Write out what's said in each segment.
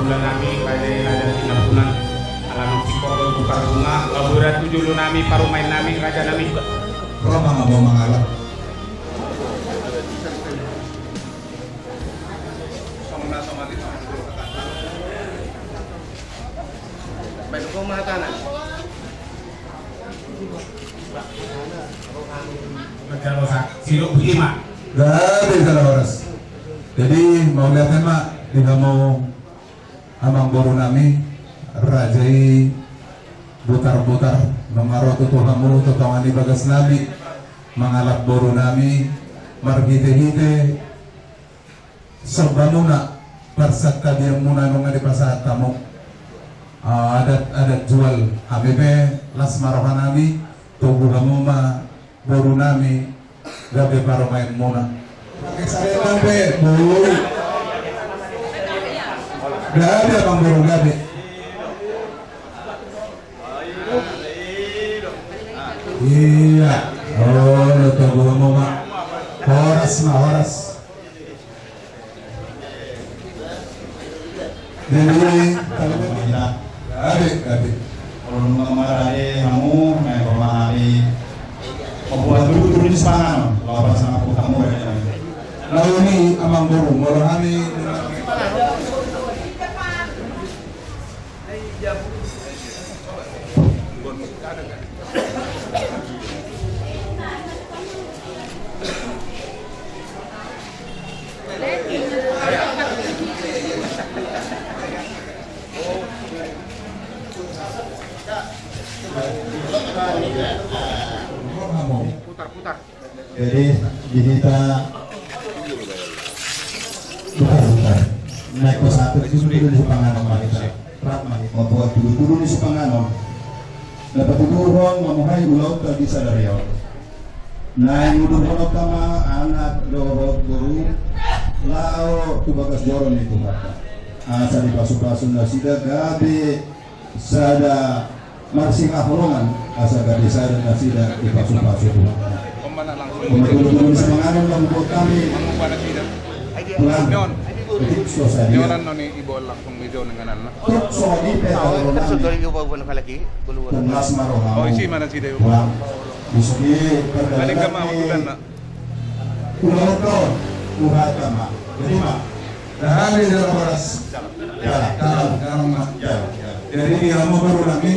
ulan nami raja tinapunan alam sikor buka bunga laburat tujuh nami parumain nami raja nami Roma nga mo mangalap. Baik ko mga tanan. Magkano sa silo lima. Grabe sa oras. Jadi mau lihatkan mak, tidak mau amang boru nami, rajai butar-butar, mengaro tutuhamu, tutawani bagas nami, mengalap boru nami, margite-hite, sebamuna, persakta dia muna nunga di pasar tamu, adat jual HBP, las marohan nami, tubuh kamu ma boru nami, gabe paromain muna. Saya sampai bu, gabe abang boru gabe. Iya, oh lo tunggu kamu mak, horas mah horas. Jadi kalau kita gabe. Kalau kemarin kamu memahami membuat dulu di sepangan, kalau sama aku kamu ya. Lalu ini amang boru, morahani. Putar-putar. Jadi kita bukan naik ke satu itu dulu di Supanganon kita membuat dulu di Supanganon dapat turun memuhai ulau tadi sadario naik udah kono kama anak dorot guru lao tubagas joron itu kata asa di pasu-pasu nasida gabe sada marsing aholongan asa gabe sada nasida di pasu-pasu itu kemudian di Supanganon membuat kami pulang Nyoran no ni ibo langsung video dengan anak. Maksud dari ibu bukan lagi, belum. Oh isi mana sih deh? Balik ke mama bukan nak. Pulau tahun, uhat sama. Jadi mak, Dahali dalam horas. Dalam mak. Jadi kamu baru lagi.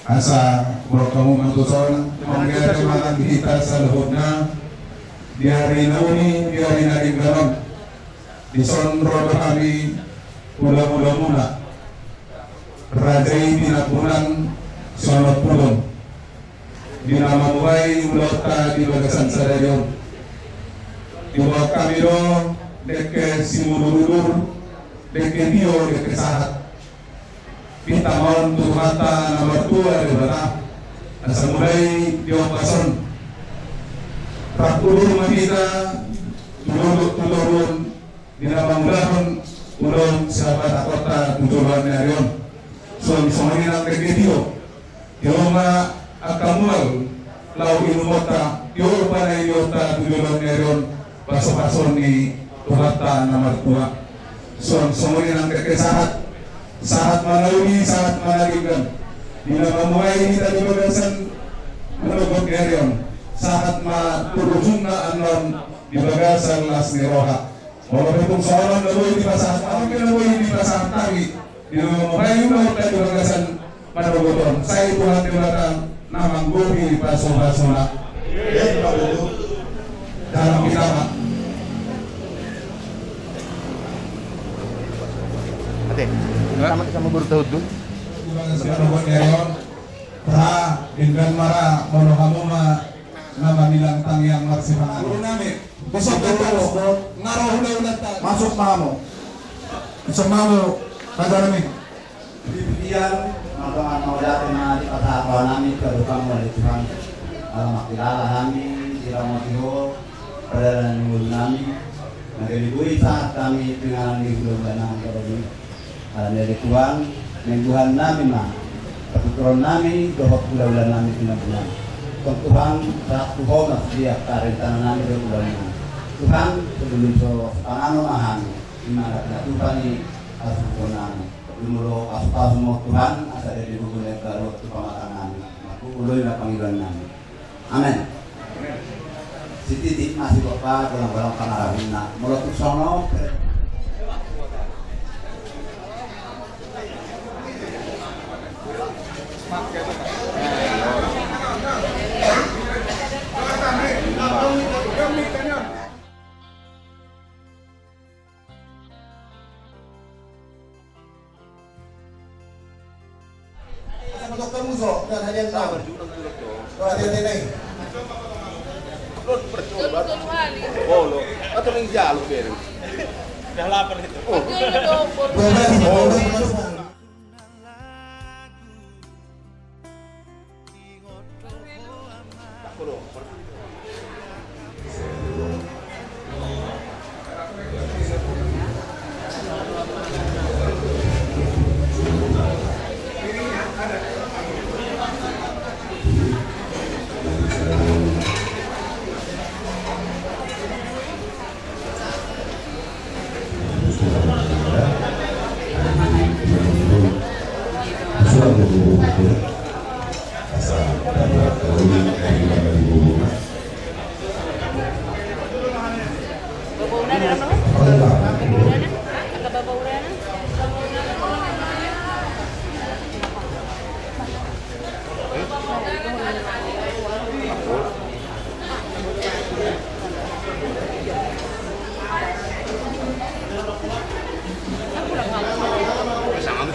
Asa kalau kamu mantuson, mengira kemakan kita saluhutna. Di hari ini, di hari nadim garam, di sonro kami mula-mula raja ini pinapunan sonot pulon di nama mulai ulota di bagasan sadayon di bawah kami do deke simulur deke dio deke sahat pintamon tuhata nomor 2 di bawah asa mulai dio pason Pakulu kita turun dinamangulahon ulon sahabat kota tujuan narion son songi nang kegetio yoma akamual lau inumota yo panay yota tujuan narion paso-paso ni tuhata nomor 2 son songi nang kekesahat sahat manawi sahat manaligan dinamamuhay ni tadi bagasan menugot narion saat turujung na anon di bagasan las niroha. Walau itong soalan lalu di pasahan, apa kena lalu di pasahan tadi di merayu laut di bagasan managoton. Saya Tuhan di belakang namang gobi paso-paso na. Dalam kitama. Ate, sama bertahu dulu. Bagasan buat nerion, pra dengan mara monohamuma nama bilang tang yang marsipan. Guru nami, besok kita ngaruh udah masuk mamu. Masuk mamu, pada nami. Bibian, maka mau datang di pasar nami ke depan oleh Tuhan. Alamak kilala kami, tidak mau tiho, pada nami. Nanti diberi saat kami dengan bulan danang kalau dari Tuhan, mingguan nami mah, keturunan nami, 2 bulan nami bulan. Tuhan saat Tuhan dia karena nami bulan. Tuhan sebelum so panganon ahan Dimana Tuhan ini asukunan Dumulo kasu mo Tuhan asa dari bukunya baru waktu pematangan aku uloy na Panginoon namin. Amen. Si Titi masih Bapak gulang-gulang pangarapin na mulot sono. Dokter Muso dan hadiah tahu. Hadiah ini. Oh, lo. Atau yang jalo pero. Udah lapar itu.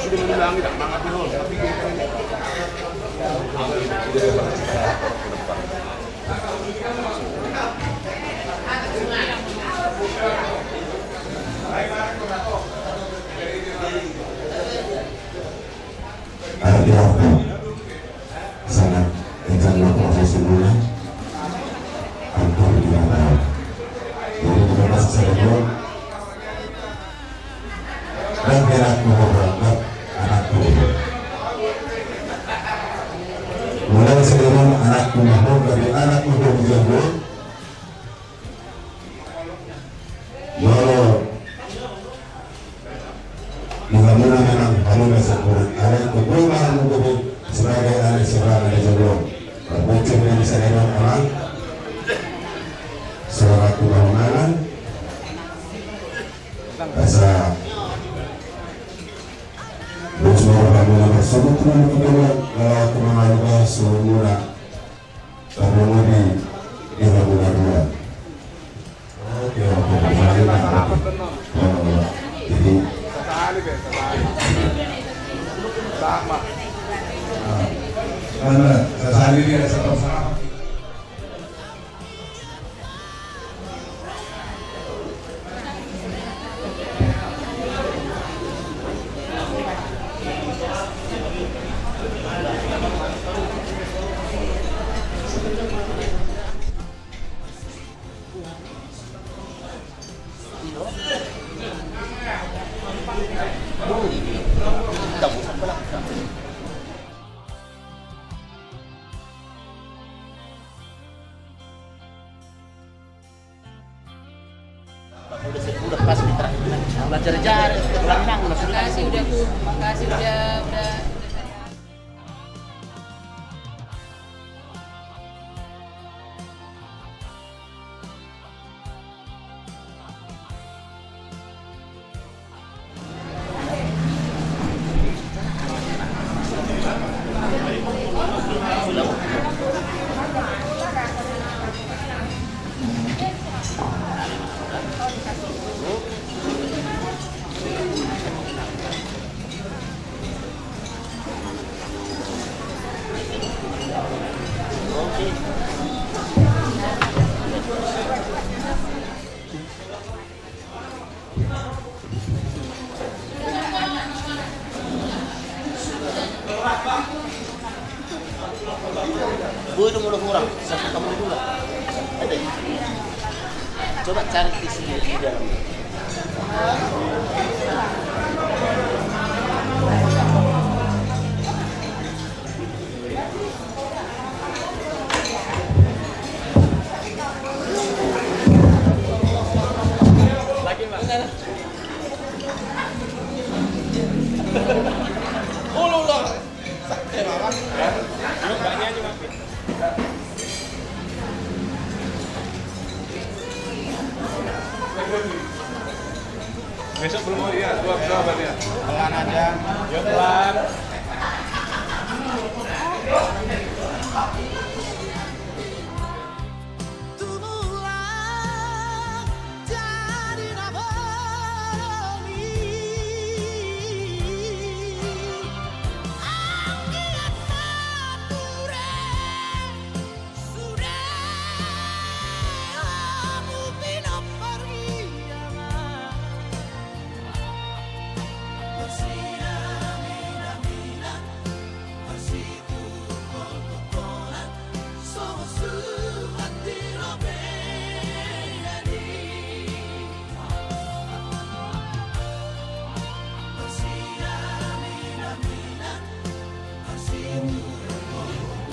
Sudah mengulangi tak mangap nol. Arti-arti sangat ingkang proses mulai kantor di mana jadi beberapa sesuatu dan kira berangkat anakku mulai seluruh anakku mahal dari anakku berjago lalu mudah-mudahan memang kalau disebut ada kebenaran untuk sebagai anak seorang anak jodoh berbuncung yang bisa dilakukan orang seorang kebangunan rasa bersuara bangunan tersebut dengan kedua lewat kemenangan semula terlalu di bangunan dua. Oke, jadi Sama. Karena sehari ini ada satu sama. Udah pas mitra belajar jar ulang nang Makasih udah Gue udah mulai kurang, satu kamu dulu. Ada. Coba cari di sini di dalam. Lagi Mas. Besok belum mau ya, suap-suapan ya. Pelan aja. Yuk pelan.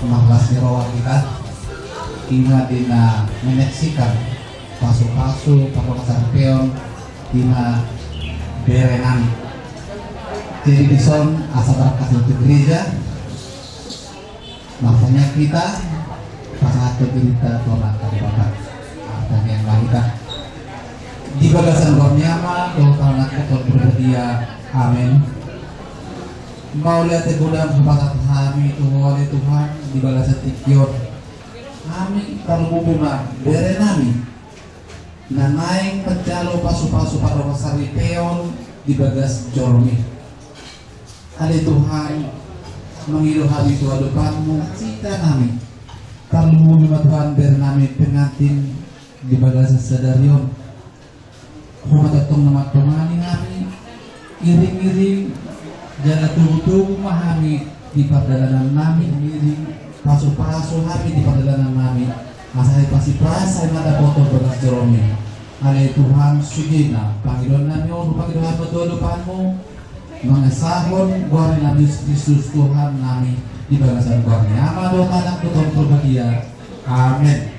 Mahlas nirawa kita tina dina menyaksikan pasu-pasu pakai peon tina berengan jadi bison asal berkat untuk gereja makanya kita pasal berita tolak dari bapak dan yang kita di bagasan kornyama doa kita berdia amin. Mau lihat gudang sebatas kami oleh Tuhan di balas setiap kami kalau bubungan bere nami na naik pencalo pasu-pasu para wasari peon di bagas jormi ada Tuhan mengilu hari Tuhan depanmu cita nami kalau bubungan Tuhan bere nami pengantin di bagas sedarion rumah tetong nama temani nami iring-iring jaga tubuh memahami di perjalanan nami miring pasu-pasu kami di perjalanan nami masai pasti perasa yang ada foto beras jeromi ale Tuhan sujina panggilan nami untuk panggilan betul depanmu mengesahon guari Nabi Yesus Tuhan nami di balasan guari ama doa anak Tuhan berbahagia amin.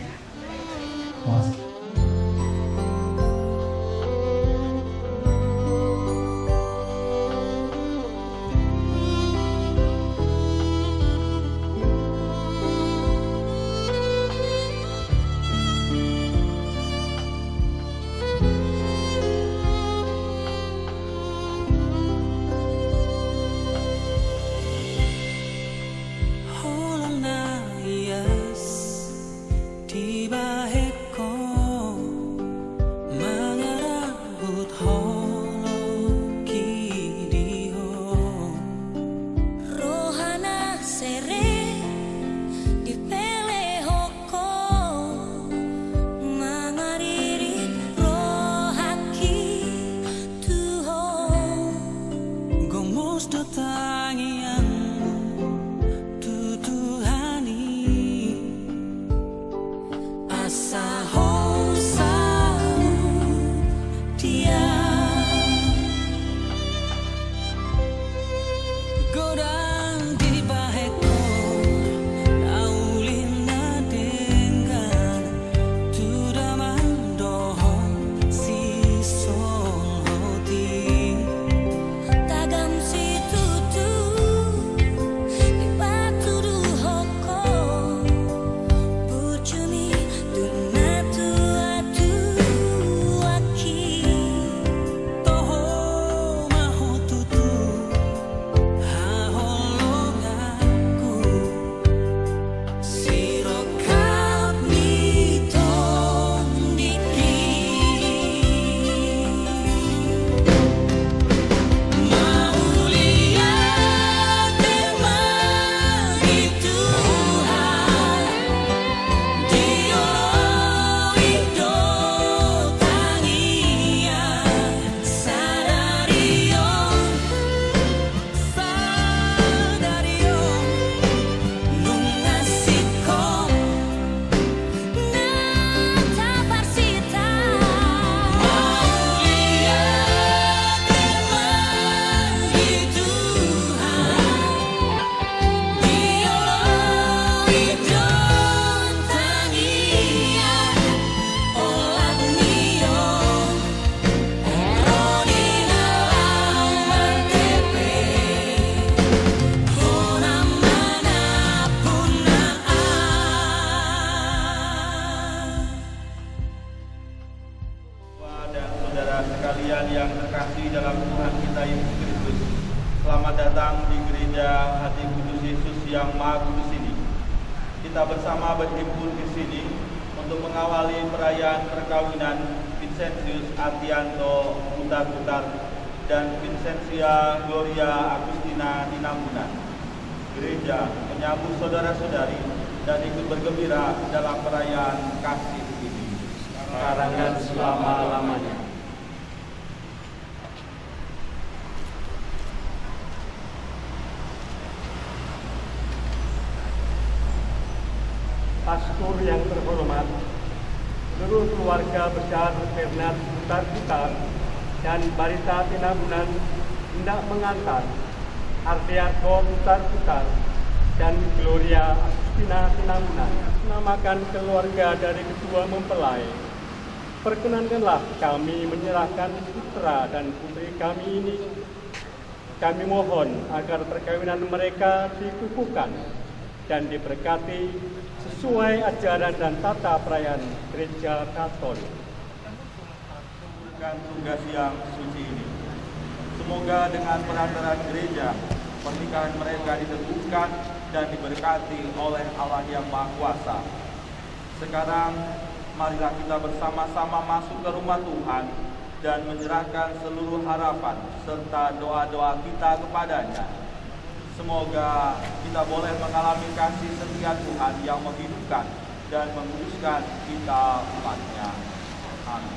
Tagam si tutu dalam Tuhan kita Yesus Kristus. Selamat datang di gereja Hati Kudus Yesus yang Maha Kudus ini. Kita bersama berhimpun di sini untuk mengawali perayaan perkawinan Vincentius Artianto Putar-Putar dan Vincentia Gloria Agustina Tinambunan. Gereja menyambut saudara-saudari dan ikut bergembira dalam perayaan kasih ini. Sekarang dan selama-lamanya. Pastor yang terhormat, seluruh keluarga besar Bernard Putar-Putar dan Barita Tinambunan hendak mengantar Artianto Putar-Putar dan Gloria Agustina Tinambunan, menamakan keluarga dari kedua mempelai. Perkenankanlah kami menyerahkan putra dan putri kami ini. Kami mohon agar perkawinan mereka dikukuhkan dan diberkati sesuai ajaran dan tata perayaan Gereja Katolik. Dengan tugas yang suci ini, semoga dengan perantaraan gereja, pernikahan mereka diteguhkan dan diberkati oleh Allah yang Maha Kuasa. Sekarang, marilah kita bersama-sama masuk ke rumah Tuhan dan menyerahkan seluruh harapan serta doa-doa kita kepadanya. Semoga kita boleh mengalami kasih setia Tuhan yang menghidupkan dan menguduskan kita umat-Nya. Amin.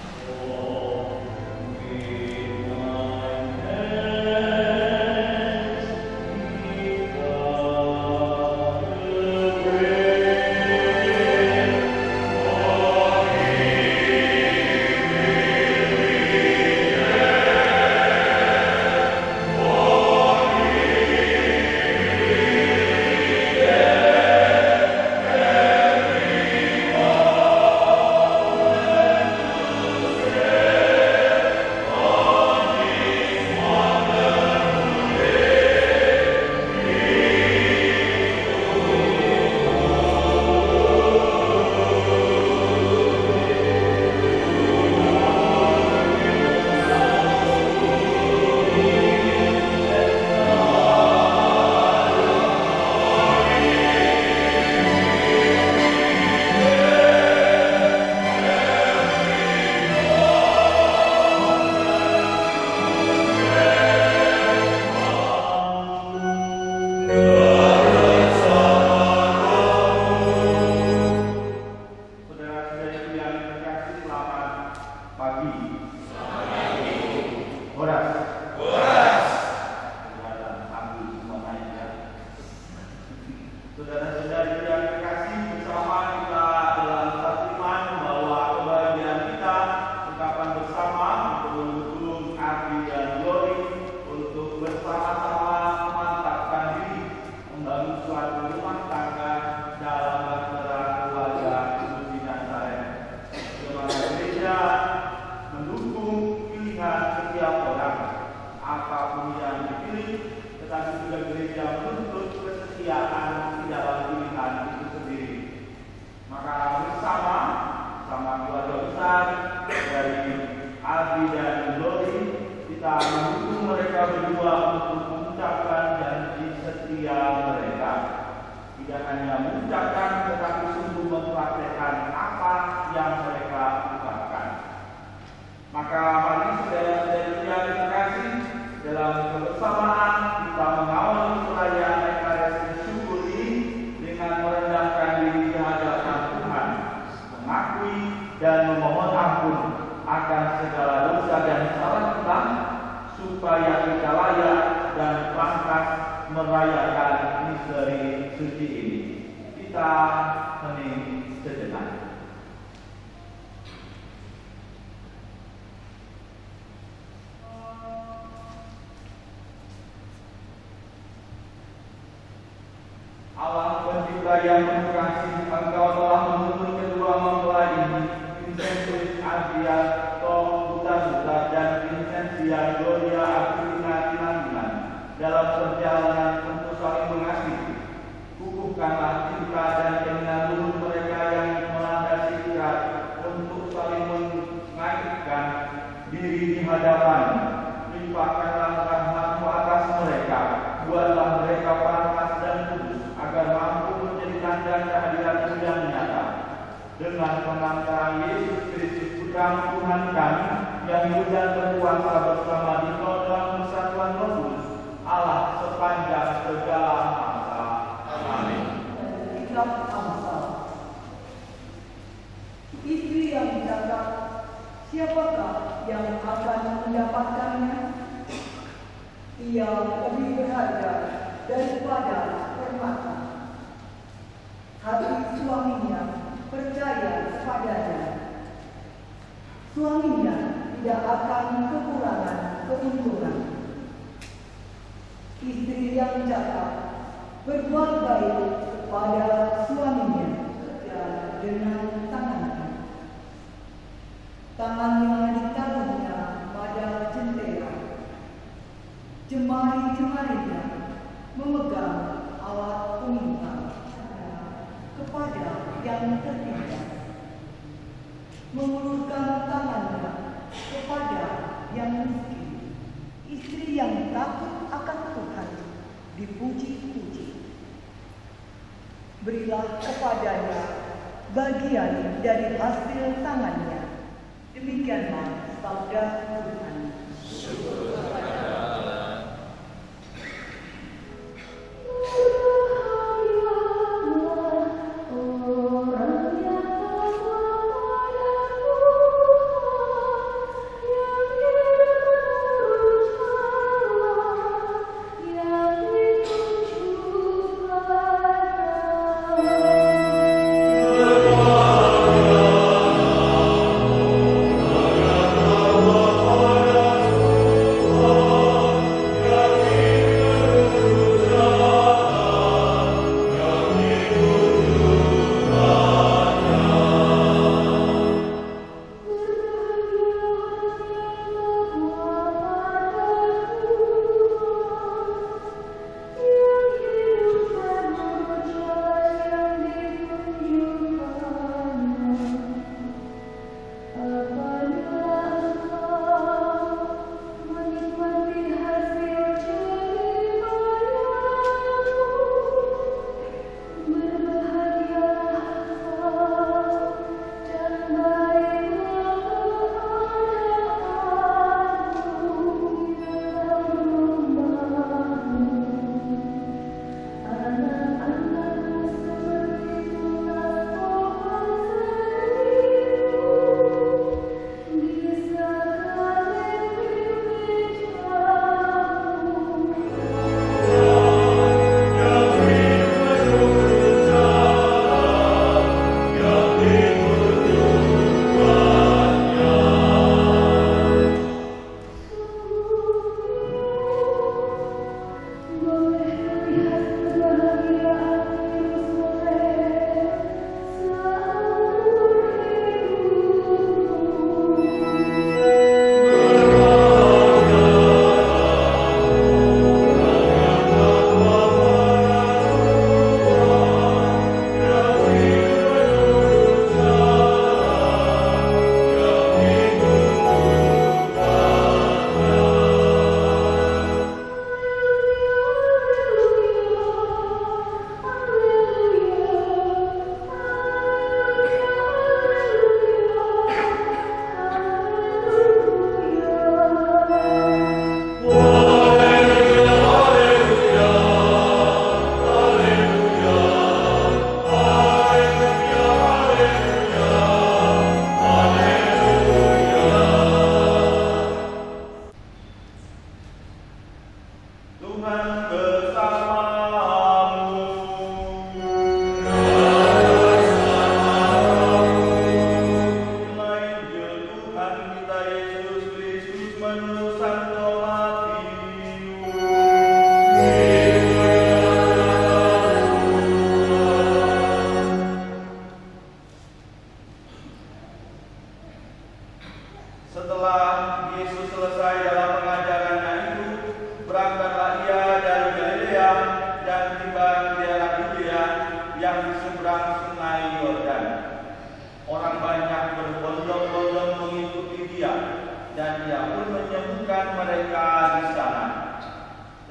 Allah pencipta yang penuh kasih, Engkau telah menuntun kedua mempelai ini, Vincentius Artianto Putar-Putar dan Vincentia Gloria Agustina Tinambunan, dalam perjalanan untuk saling mengasihi. Kukuhkanlah cinta dan keinginan luhur mereka yang melandasi ikat untuk saling mengaitkan diri di hadapan. kami yang hidup dan berkuasa bersama di dalam persatuan Roh Kudus, Allah sepanjang segala masa. Amin. Ikhlas Amsal. Istri yang dijaga, siapakah yang akan mendapatkannya? Ia lebih berharga daripada permata. Hati suaminya percaya padanya. Suaminya tidak akan kekurangan keuntungan. Istri yang cakap berbuat baik kepada suaminya dan dengan tangannya. Tangannya ditaruhnya pada jendela. Jemari-jemarinya memegang alat pemintal kepada yang tertinggal. Mengulurkan tangannya kepada yang miskin. Istri yang takut akan Tuhan dipuji-puji. Berilah kepadanya bagian dari hasil tangannya. Demikianlah sabda Tuhan.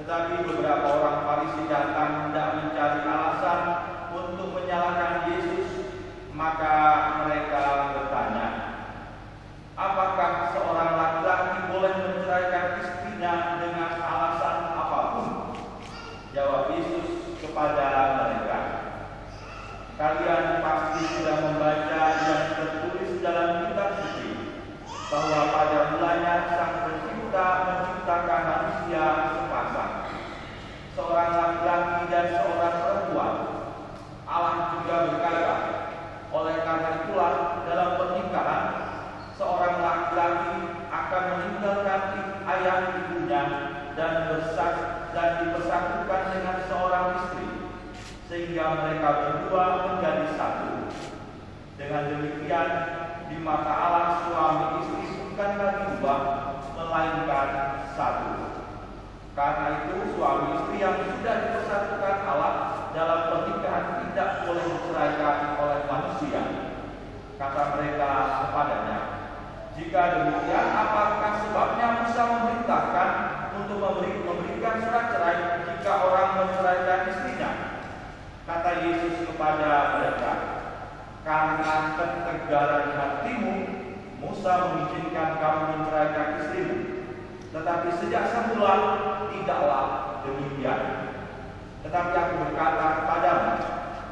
Tetapi beberapa orang Farisi datang hendak mencari alasan untuk menyalahkan Yesus. Maka mereka bertanya, apakah kepada mereka. Kalian pasti sudah membaca yang tertulis dalam kitab suci bahwa pada mulanya Sang Pencipta menciptakan manusia sepasang, seorang laki-laki dan seorang perempuan. Allah juga berkata, oleh karena itulah dalam pernikahan seorang laki-laki akan meninggalkan ayah ibunya dan dipersatukan dengan seorang istri, sehingga mereka berdua menjadi satu. Dengan demikian, di mata Allah suami istri bukan lagi dua, melainkan satu. Karena itu suami istri yang sudah dipersatukan Allah dalam pernikahan tidak boleh diceraikan oleh manusia. Kata mereka kepadanya, jika demikian, apakah sebabnya Musa memerintahkan untuk memberikan surat cerai jika orang menceraikan istrinya? Kata Yesus kepada mereka, karena ketegaran hatimu, Musa mengizinkan kamu menceraikan istrimu. Tetapi sejak semula tidaklah demikian. Tetapi aku berkata kepadamu,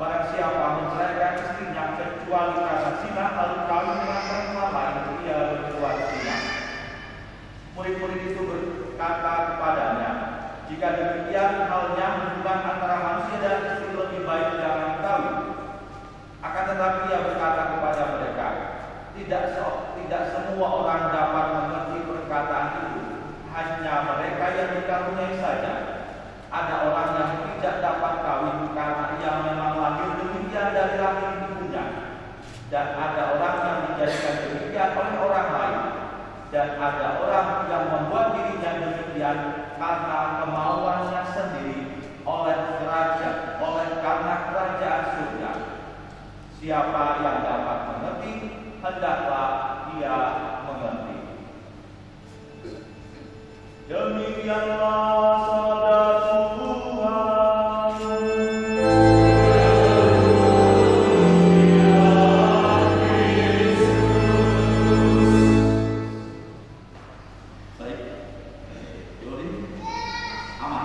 barang siapa menceraikan istrinya kecuali karena zina, lalu kawin dengan perempuan lain, ia berbuat zina. Murid-murid itu berkata kepadanya, jika demikian halnya, hubungan antara manusia dan istri lebih baik jangan kawin. Akan tetapi ia berkata kepada mereka, tidak semua orang dapat mengerti perkataan itu, hanya mereka yang dikaruniai saja. Ada orang yang tidak dapat kawin karena ia memang lahir demikian dari rahim ibunya, dan ada orang yang dijadikan demikian oleh orang lain, dan ada orang yang membuat dirinya demikian karena kemauannya sendiri karena kerajaan surga. Siapa yang dapat mengerti, hendaklah ia mengerti. Demikianlah sabda Tuhan. Baik, Yuri, aman.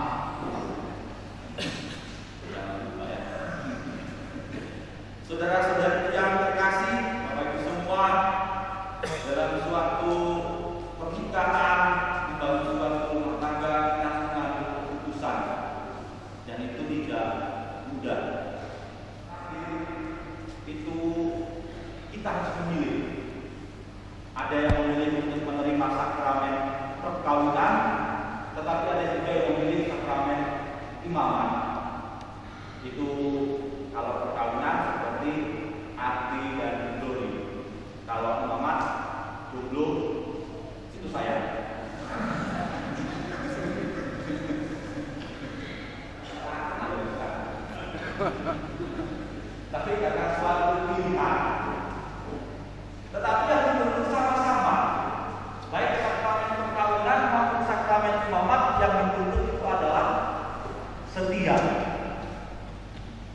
Jangan lupa ya. Saudara-saudara yang terkasih, Bapak Ibu semua, dalam suatu pernikahan, dalam suatu rumah tangga kita mengambil keputusan, dan itu tidak mudah. Itu kita harus memilih. Ada yang memilih untuk menerima sakramen perkawinan, tetapi ada juga yang memilih sakramen imaman. Itu kalau perkawinan seperti arti dan doli. Kalau imamat, dulu itu saya. Tapi karena suatu pilihan, tetapi yang dituntut sama-sama, baik sakramen perkawinan maupun sakramen imamat, yang dituntut itu adalah setia.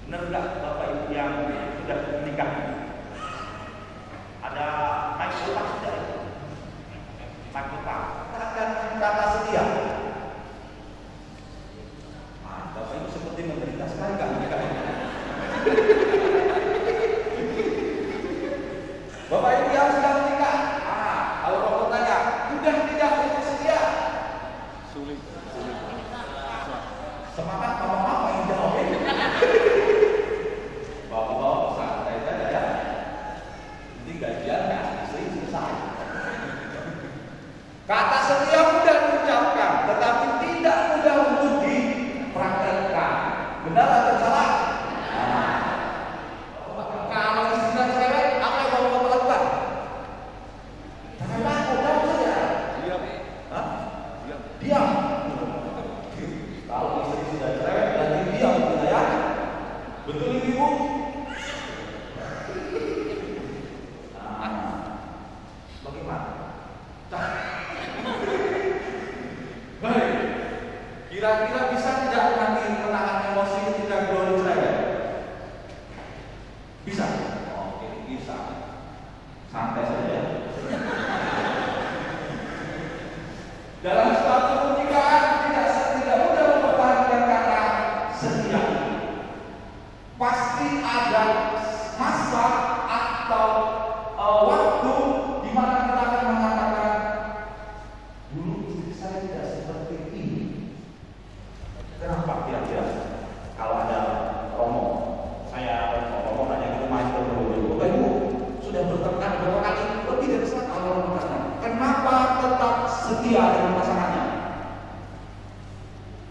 Benar enggak Bapak Ibu yang sudah menikah? Ada mahkota sudah itu? Mahkota. Katakan kata setia. Bapak Ibu seperti menderita sekali kan menikah ini. Bapak Ibu yang sedang menikah, kalau Bapak tanya, sudah tidak setia? Sulit. Semangat mama-mama yang jawab ini. Bapak-bapak santai saja ya. Ini gajian kan, istri selesai. Kata setia mudah diucapkan, tetapi tidak mudah untuk dipraktekkan. Benar atau salah? Kalau istilah cewek, apa yang Bapak lakukan? Jangan takut, jawab saja. Diam. Kalau istri sudah cerewet, berarti diam, gitu ya. Betul ini, Bu? Bagaimana? Baik. Kira-kira bisa tidak nanti menahan emosi ketika Glory cerewet? Bisa? Oke, bisa. Santai saja. Dalam suatu pernikahan tidak mudah mempertahankan kata setia.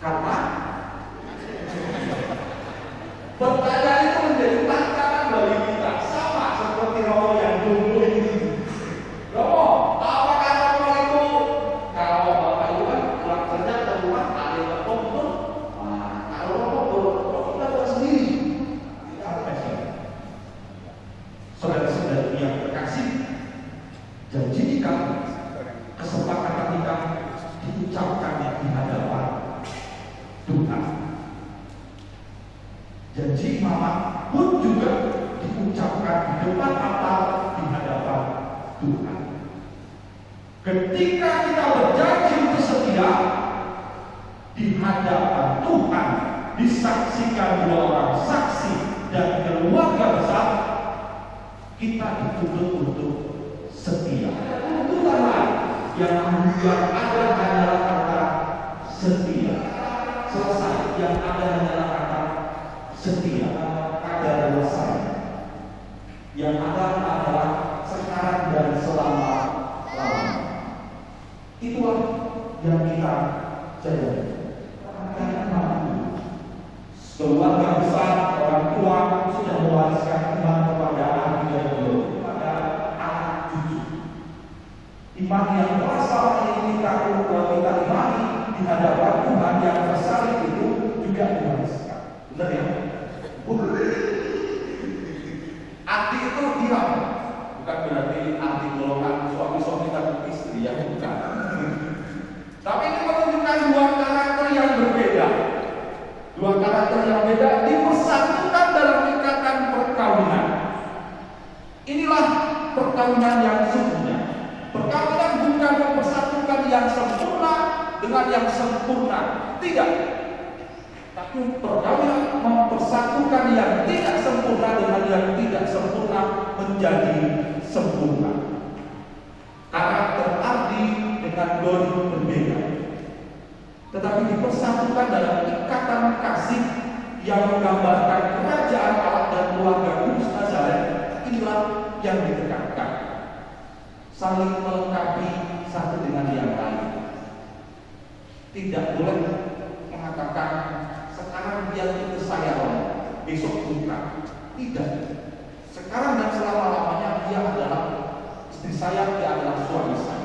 Karena pertanyaan itu menjadi tantangan bagi kita, sama seperti Romo yang dulu ini. Romo, apakah Romo itu kalau Bapak Ibu kan pulang kerja ke rumah ada yang kompor? Nah, kalau Romo kita buat sendiri. Kita apa sih? Saudara-saudara yang terkasih, janji kita, kesepakatan kita diucapkan di hadapan Tuhan. Janji mama pun juga diucapkan di depan altar di hadapan Tuhan. Ketika kita berjanji untuk setia di hadapan Tuhan, disaksikan 2 orang saksi dan keluarga besar, kita dituntut untuk setia. Tuntutan lain yang ada hanyalah kata setia. Selesai, yang ada hanyalah kata setia. Ada 2 saya. Yang ada adalah sekarang dan selama-lamanya. Itulah yang kita jalani. Keluarga besar, orang tua sudah mewariskan iman kepada anak dan kepada anak cucu. Iman yang berasal dari kita imani di hadapan Tuhan yang besar itu juga diwariskan. Benar ya? Arti itu diam, bukan berarti arti golongan suami-suami dan istri yang bukan. Tapi ini menunjukkan 2 karakter yang berbeda. 2 karakter yang beda dipersatukan dalam ikatan perkawinan. Inilah perkawinan yang sesungguhnya. Perkawinan bukan mempersatukan yang sempurna dengan yang sempurna, tidak. Tapi perkawinan mempersatukan yang tidak sempurna dengan yang tidak sempurna menjadi sempurna. Karakter arti dengan doni berbeda, tetapi dipersatukan dalam ikatan kasih yang menggambarkan kerajaan Allah dan keluarga Kudus Nazaret. Inilah yang ditekankan, saling melengkapi satu dengan yang lain. Tidak boleh mengatakan sekarang dia itu saya, besok bukan. Tidak. Sekarang dan selama-lamanya dia adalah istri saya, dia adalah suami saya.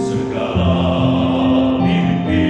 Segala mimpi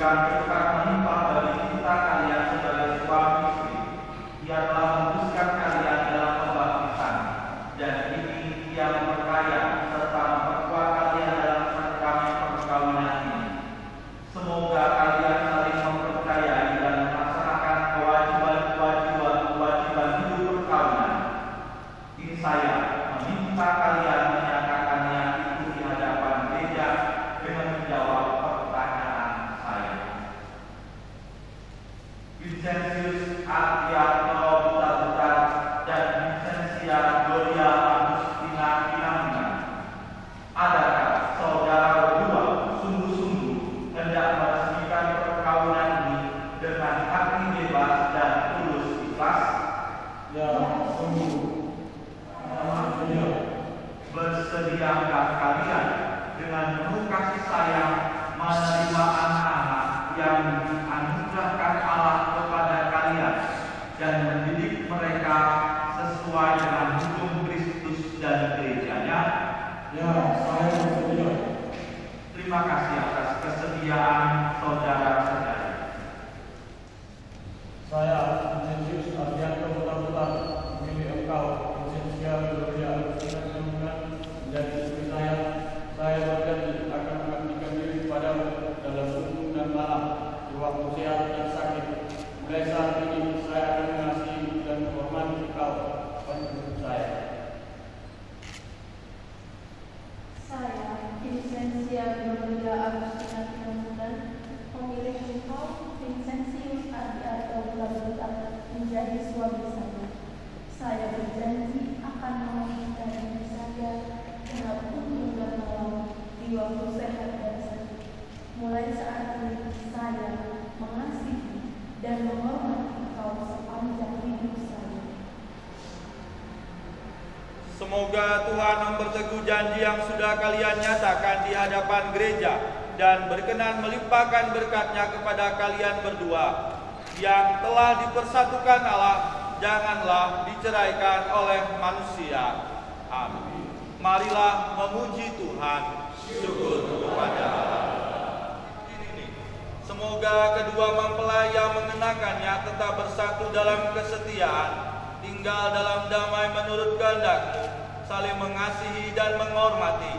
memberikan berkat melimpah bagi kita kalian sebagai suami istri. Ia telah memutuskan kalian dalam pembaptisan, dan ini Ia memperkaya serta memperkuat kalian dalam sakrament perkawinan ini. Semoga kalian saling mempercayai dan melaksanakan kewajiban hidup perkawinan. Ini saya meminta kalian menyatakan niat itu di hadapan gereja dengan menjawab pertanyaan saya. Vincentius Ardianto Butar dan Vincentia Gloria Agustina Pinangga, adakah saudara berdua sungguh-sungguh hendak meresmikan perkawinan ini dengan hati bebas dan tulus ikhlas? Ya, sungguh. Bersediakah kalian dengan penuh kasih sayang menerima anak-anak yang dianugerahkan Allah kepada kalian dan mendidik mereka sesuai dengan hukum Kristus dan gerejanya? Ya, saya bersedia. Terima kasih atas kesediaan saudara-saudari. Saya, Vincentius Ardianto Butar, memilih engkau, Vincentia Gloria Agustina Pinangga, menjadi istri saya. Saya berjanji akan mengabdikan diri padamu dalam sungguh dan malam, di waktu sehat dan sakit. Mulai saat ini, saya akan mengasihi dan menghormati engkau, penuntut saya. Saya, Vincentia Gloria Agustina Pinangga, memilih engkau, Vincentius Ardianto Butar, menjadi suami saya. Saya berjanji akan mengabdikan diri saya dalam sungguh dan malam, di waktu sehat dan sakit. Mulai saat ini, saya mengasihi dan menghormati engkau sepanjang hidup saya. Semoga Tuhan memperteguh janji yang sudah kalian nyatakan di hadapan gereja dan berkenan melimpahkan berkat-Nya kepada kalian berdua yang telah dipersatukan Allah, janganlah diceraikan oleh manusia. Amin. Marilah memuji Tuhan. Syukur kepada Allah. Semoga kedua mempelai yang mengenakannya tetap bersatu dalam kesetiaan, tinggal dalam damai menurut kehendak-Mu, saling mengasihi dan menghormati.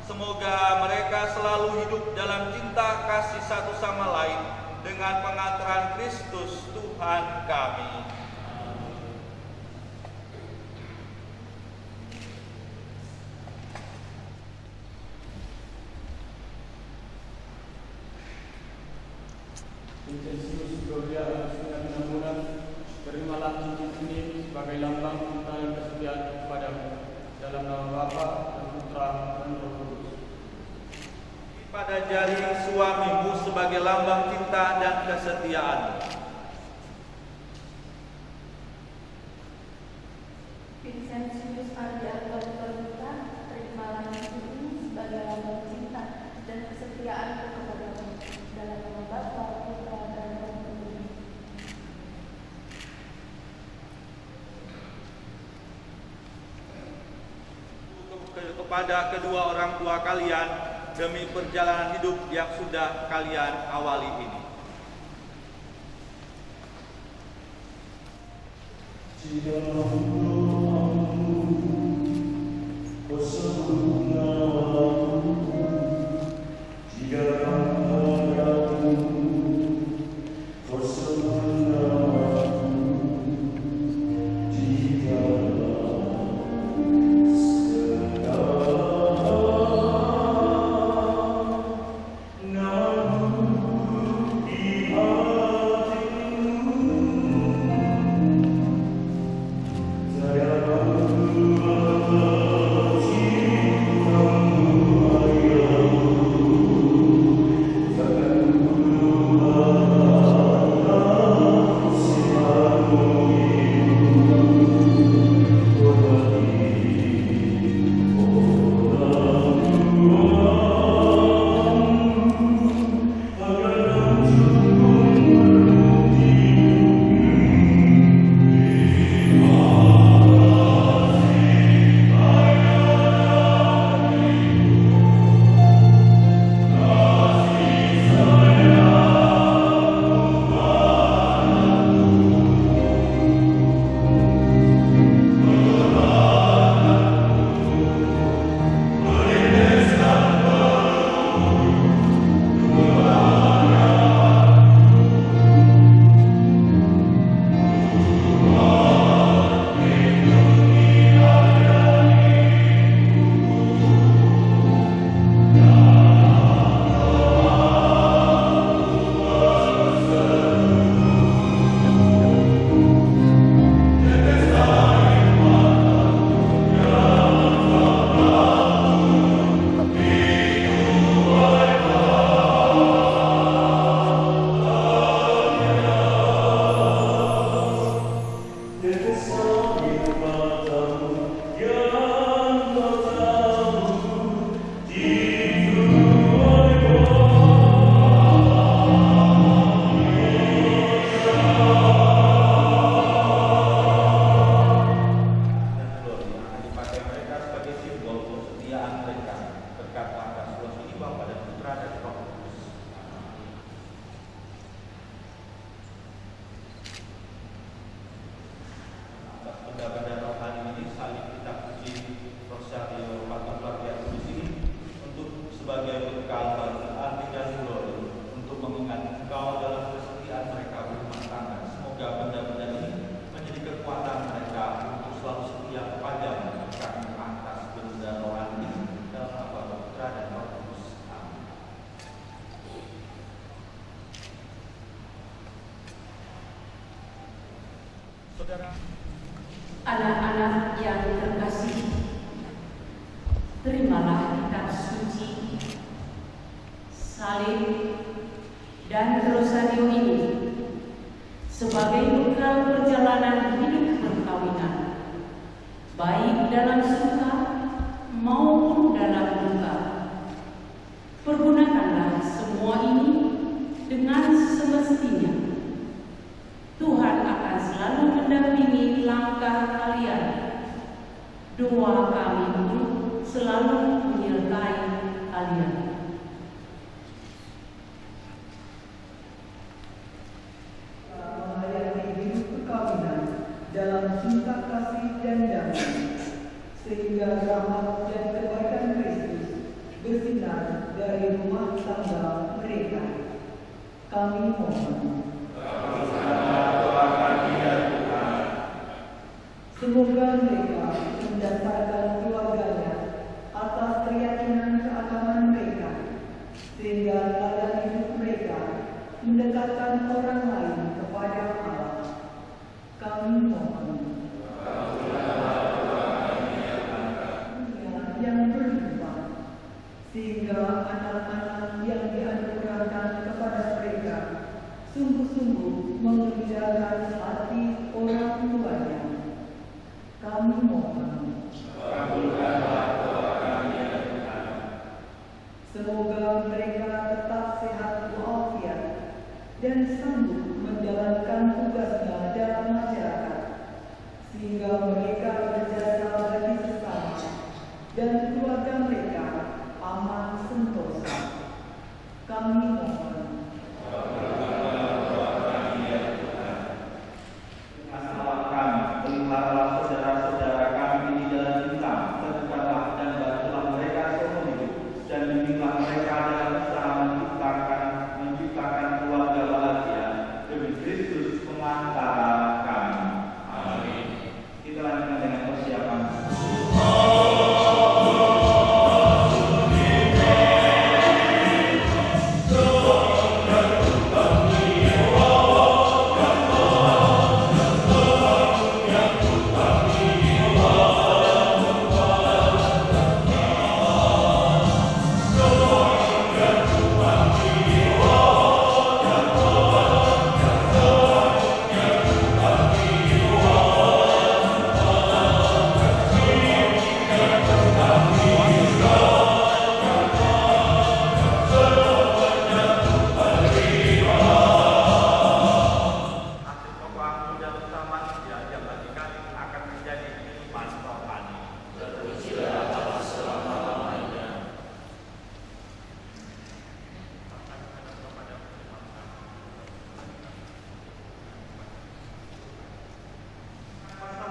Semoga mereka selalu hidup dalam cinta kasih satu sama lain dengan pengantaran Kristus Tuhan kami. Vincentius Gloria Agustina Pinangga, terimalah cincin ini sebagai lambang cinta dan kesetiaan kepadamu, dalam nama Bapa dan Putra dan Roh Kudus. Pada jari suamimu sebagai lambang cinta dan kesetiaan. Vincentius Ardianto Butar, terimalah cincin ini sebagai lambang cinta dan kesetiaan kepadamu, dalam nama Bapa, Putra dan Roh Kudus. Kepada kedua orang tua kalian demi perjalanan hidup yang sudah kalian awali ini. Saya Anak-anak yang terkasih, terimalah kitab suci, salib, dan rosario ini sebagai bekal perjalanan hidup perkawinan, baik dalam suka maupun dalam duka. Pergunakanlah semua ini dengan semestinya. Tuhan akan selalu mendampingi langkah kalian. Doa kami pun selalu menyertai kalian. Mengakhiri hidup perkawinan dalam cinta kasih dan damai, sehingga rahmat dan kebaikan Kristus bersinar dari rumah tangga mereka. Kami mohon. Semoga mereka mendasarkan keluarganya atas keyakinan keagamaan mereka, sehingga teladan hidup mereka mendekatkan orang lain kepada Allah. Kami mohon. Yang berlimpah, sehingga anak-anak yang dianugerahkan kepada mereka sungguh-sungguh mengerjakan hati orang tuanya. Kami mohon. Semoga mereka tetap sehat walafiat dan sanggup menjalankan tugasnya dalam masyarakat, sehingga mereka berjasa bagi sesama dan keluarga mereka aman sentosa. Kami mohon.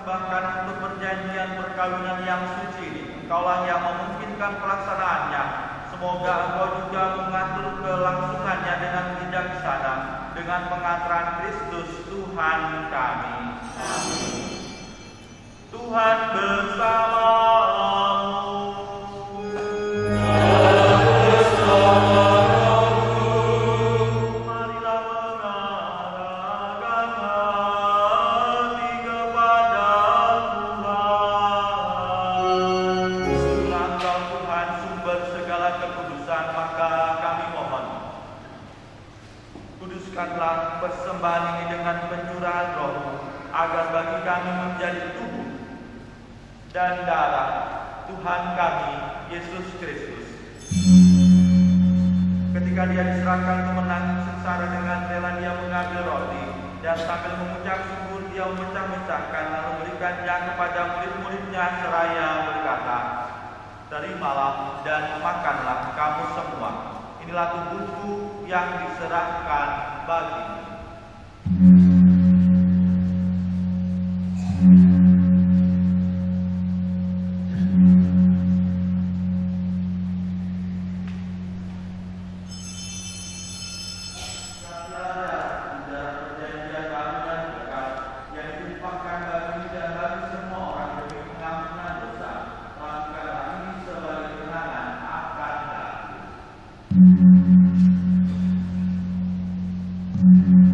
Bahkan untuk perjanjian perkawinan yang suci ini, Engkaulah yang memungkinkan pelaksanaannya. Semoga Engkau juga mengatur kelangsungannya dengan bijaksana, dengan pengaturan Kristus Tuhan kami. Amin. Tuhan bersamamu. Kuduskanlah persembahan ini dengan pencurahan Roh, agar bagi kami menjadi tubuh dan darah Tuhan kami Yesus Kristus. Ketika Dia diserahkan untuk menanggung sengsara, dengan rela Dia mengambil roti dan sambil mengucap syukur Dia memecah-mecahkan lalu memberikannya kepada murid-muridnya seraya berkata, "Terimalah dan makanlah kamu semua. Inilah tubuhku yang diserahkan bagimu." Thank you.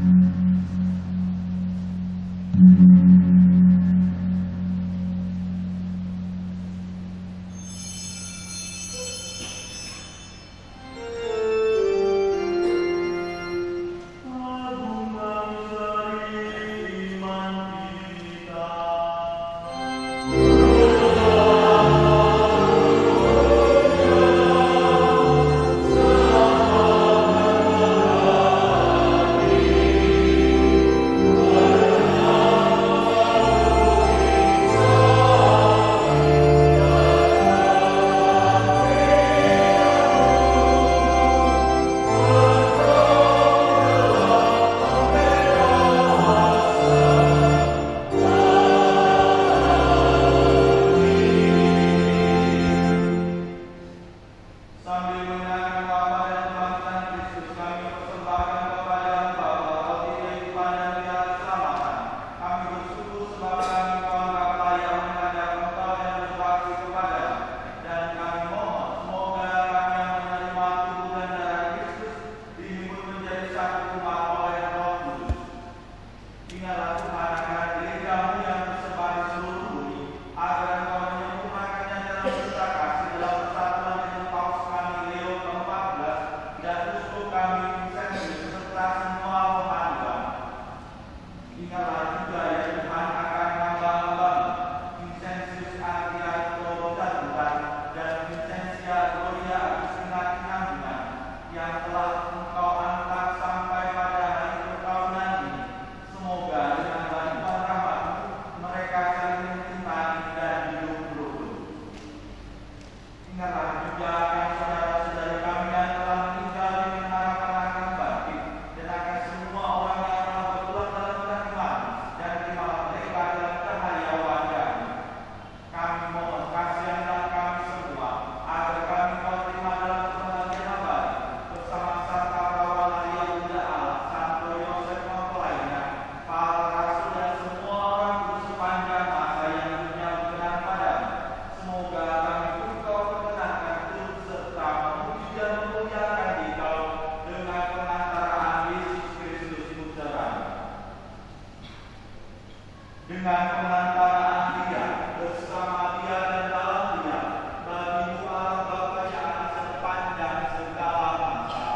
dengan pengantaraan dia bersama dia dan dalam dia bagi doa kepercayaan sepanjang segala masa.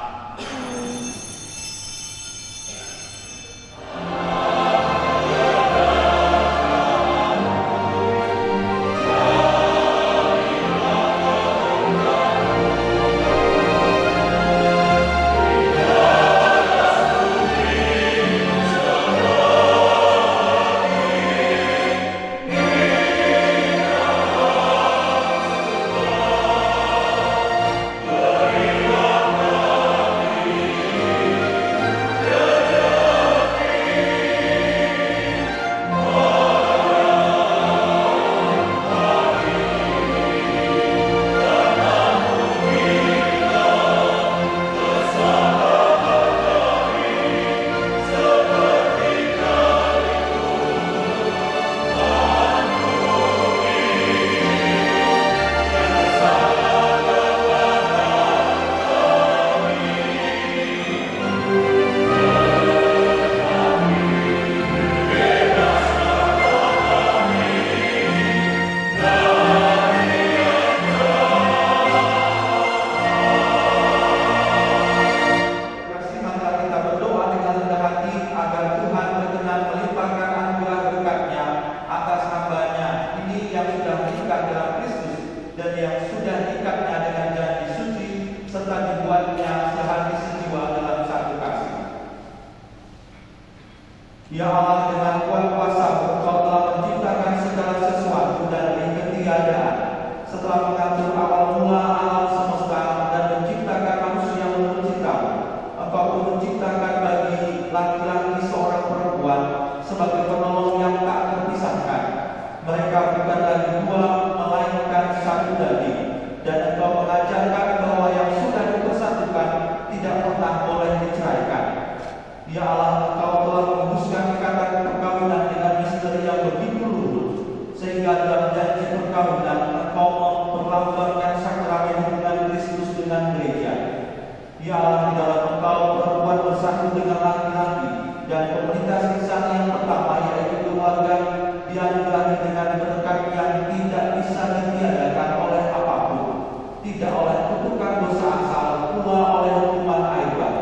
Ya Allah, dengan kuat kuasa Engkau telah menciptakan segala sesuatu dari ketiadaan. Setelah mengatur awal mula alam semesta dan menciptakan manusia menurut ciptamu, Engkau pun menciptakan bagi laki-laki seorang perempuan sebagai penolong yang tak terpisahkan. Mereka bukan lagi dua, melainkan satu daging. Dan Engkau mengajarkan bahwa yang sudah dipersatukan tidak pernah boleh diceraikan. Ya Allah, Engkau telah menghembuskan ikatan perkawinan dengan misteri yang begitu luhur, sehingga dalam janji perkawinan Engkau memperlambangkan sakramen hubungan Kristus dengan gereja. Ya Allah, di dalam Engkau perempuan bersatu dengan laki-laki dan komunitas lisan yang pertama yaitu keluarga dianugerahi dengan berkat yang tidak bisa ditiadakan oleh apapun, tidak oleh kutukan dosa asal, pula oleh hukuman air bah.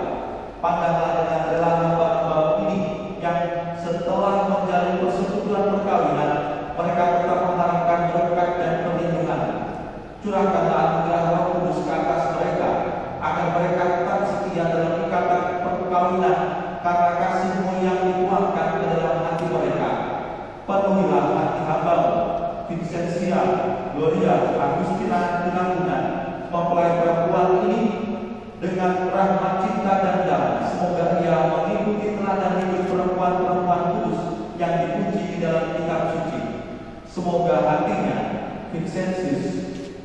Pandanglah dengan rela hamba-hamba ini yang setelah menjalin persetujuan perkawinan mereka tetap mengharapkan berkat dan perlindungan. Curahkanlah anugerah Roh Kudus ke atas mereka agar mereka tetap setia dalam ikatan perkawinan karena kasih-Mu yang dituangkan ke dalam hati mereka. Penuhilah hati hamba-Mu Vincentia, Gloria, Agustina, Tunangunan, mempelai perempuan ini dengan rahmat cinta dan damai. Semoga ia mengikuti teladan hidup perempuan-perempuan kudus yang dipuji di dalam kitab suci. Semoga hatinya Vincentius,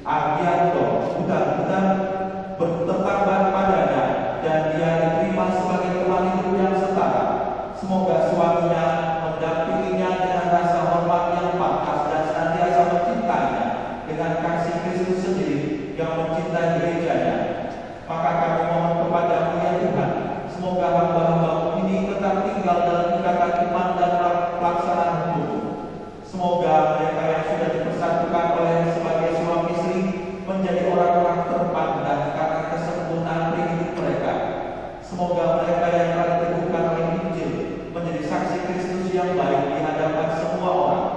Argianto, Budan-Budan bertetapkan padanya dan dia diterima sebagai teman hidup yang setara. Semoga suaminya mendampinginya dengan rasa hormat yang pantas dan senantiasa mencintainya dengan kasih Kristus sendiri yang mencintai gerejanya. Maka kami mohon kepada-Mu ya Tuhan, semoga hamba-hamba-Mu ini tetap tinggal dalam ikatan iman dan pelaksanaan hukum. Semoga mereka yang sudah dipersatukan oleh sebagai suami istri menjadi orang-orang terpandang karena kesempurnaan hidup mereka. Semoga mereka yang telah diteguhkan oleh Injil menjadi saksi Kristus yang baik di hadapan semua orang.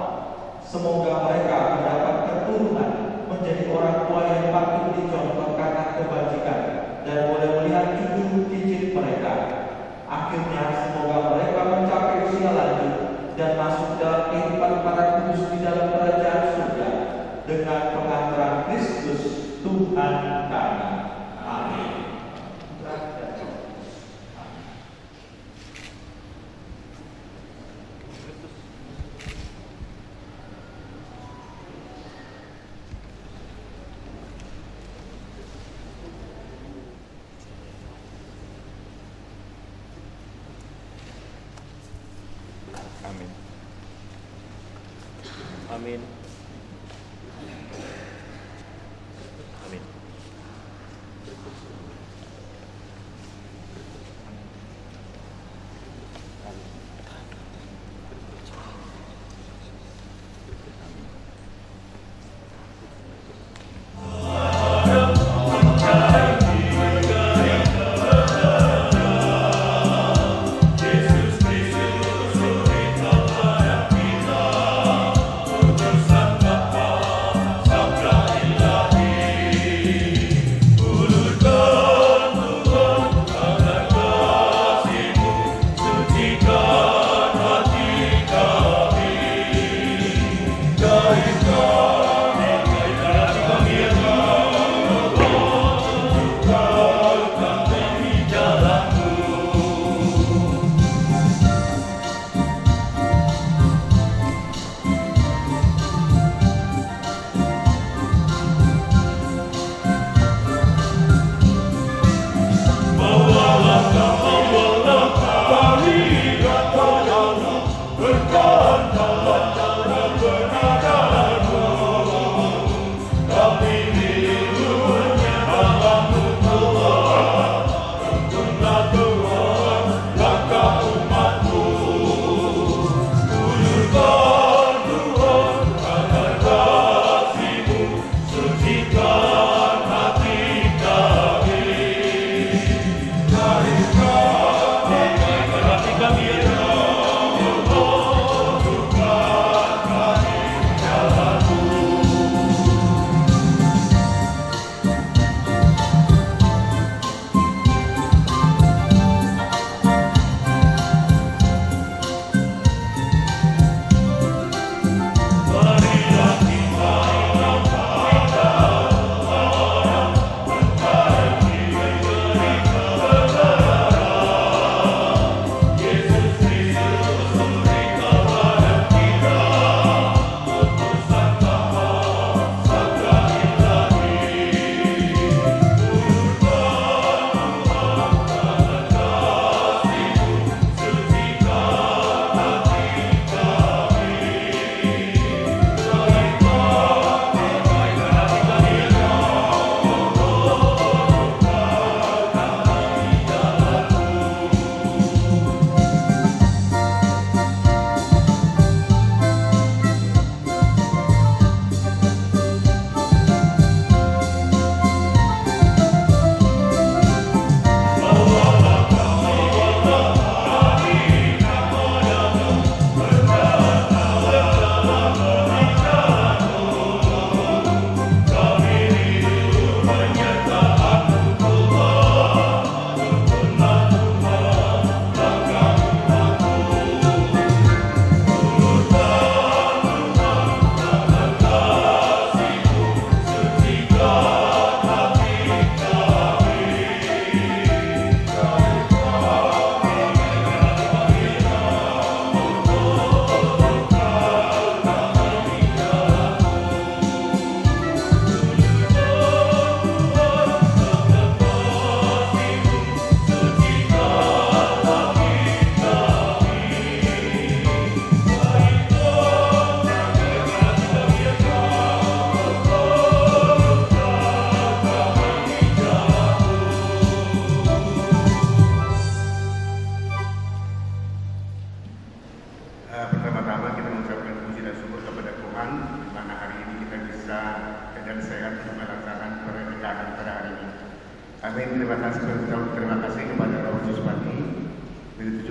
Semoga mereka mendapat keturunan menjadi orang tua yang patut dicontoh karena kebajikan dan boleh melihat cucu cicit mereka. Akhirnya semoga mereka mencapai usia lanjut dan masuk dalam kehidupan para kudus di dalam kerajaan surga dengan pengantaran Kristus Tuhan kami. Amin. Amin. Amin. Amin.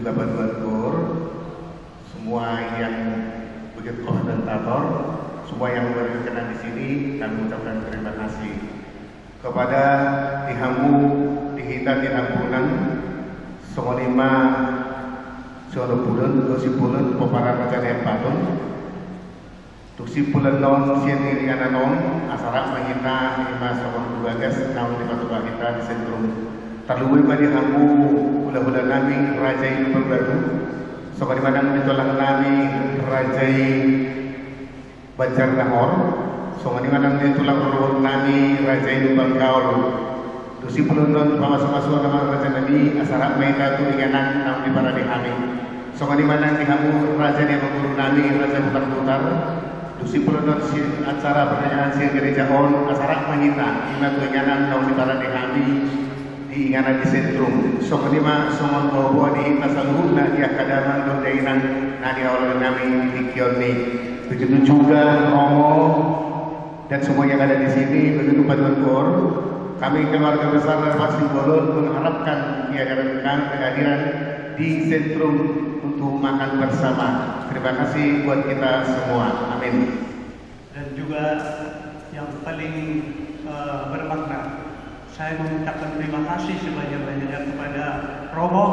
juga bantuan kur, semua yang begitu koordinator, semua yang berkenan di sini, kami ucapkan terima kasih kepada dihamu dihita di ampunan semua lima seorang bulan, 20 bulan, peparan macam yang patun. Tuksi bulan non sieniri ananon asara mengita lima seorang bagas namun lima tuba kita di sentrum. Terluwi badi hamu hula-hula nami rajai berbaru. Sebagaimana mana ditolak nami rajai Banjar Nahor. Sebagaimana ditolak berluhur nami rajai Bangkaul. Tusi bulan non pamasuk-masuk nama raja nami asara mengita tu inganan namun di para dihami. Sebagaimana dihamu raja yang mengguru nami raja putar-putar. Dusi puluhan acara pertanyaan si gereja on asarak mangita lima tuinganan tahun di para dihami di ingana di sentrum so kelima somon bawa di tasaluhna di akadaman don dainan nadi awal nami di kioni begitu juga Romo dan semua yang ada di sini begitu paduan kor kami keluarga besar Darmas Simbolon mengharapkan kehadiran di sentrum untuk makan bersama. Terima kasih buat kita semua. Amin. Dan juga yang paling bermakna, saya mengucapkan terima kasih sebanyak-banyaknya kepada Romo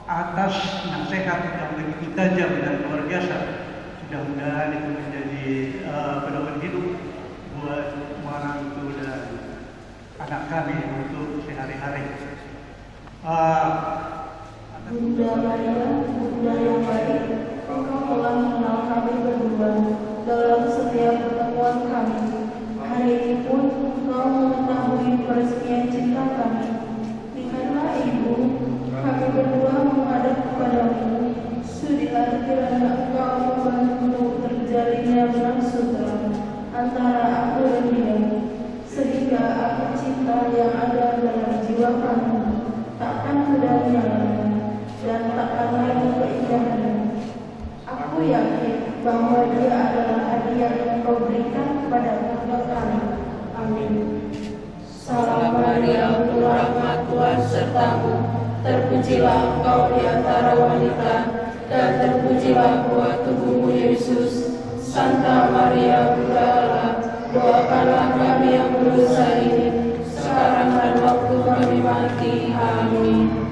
atas nasihat yang begitu tajam dan luar biasa. Mudah-mudahan itu menjadi pedoman hidup buat orang itu dan anak kami untuk sehari-hari. Bunda Maria, Bunda yang baik, Engkau telah mengenal kami berdua dalam setiap pertemuan kami. Hari ini pun Engkau mengetahui peresmian cinta kami. Lihatlah Ibu, kami berdua menghadap kepadamu. Sudilah kiranya Engkau membantu terjalinnya benang sutra antara aku dan dia, sehingga aku cinta yang ada dalam jiwa kami takkan pudar-nya dan takkan lagi keindahannya. Aku yakin bahwa dia adalah hadiah yang kau berikan kepada keluarga kami. Amin. Salam Maria, penuh rahmat, Tuhan sertamu. Terpujilah engkau di antara wanita, dan terpujilah buah tubuhmu Yesus. Santa Maria, Bunda Allah, doakanlah kami yang berdosa ini, sekarang dan waktu kami mati. Amin.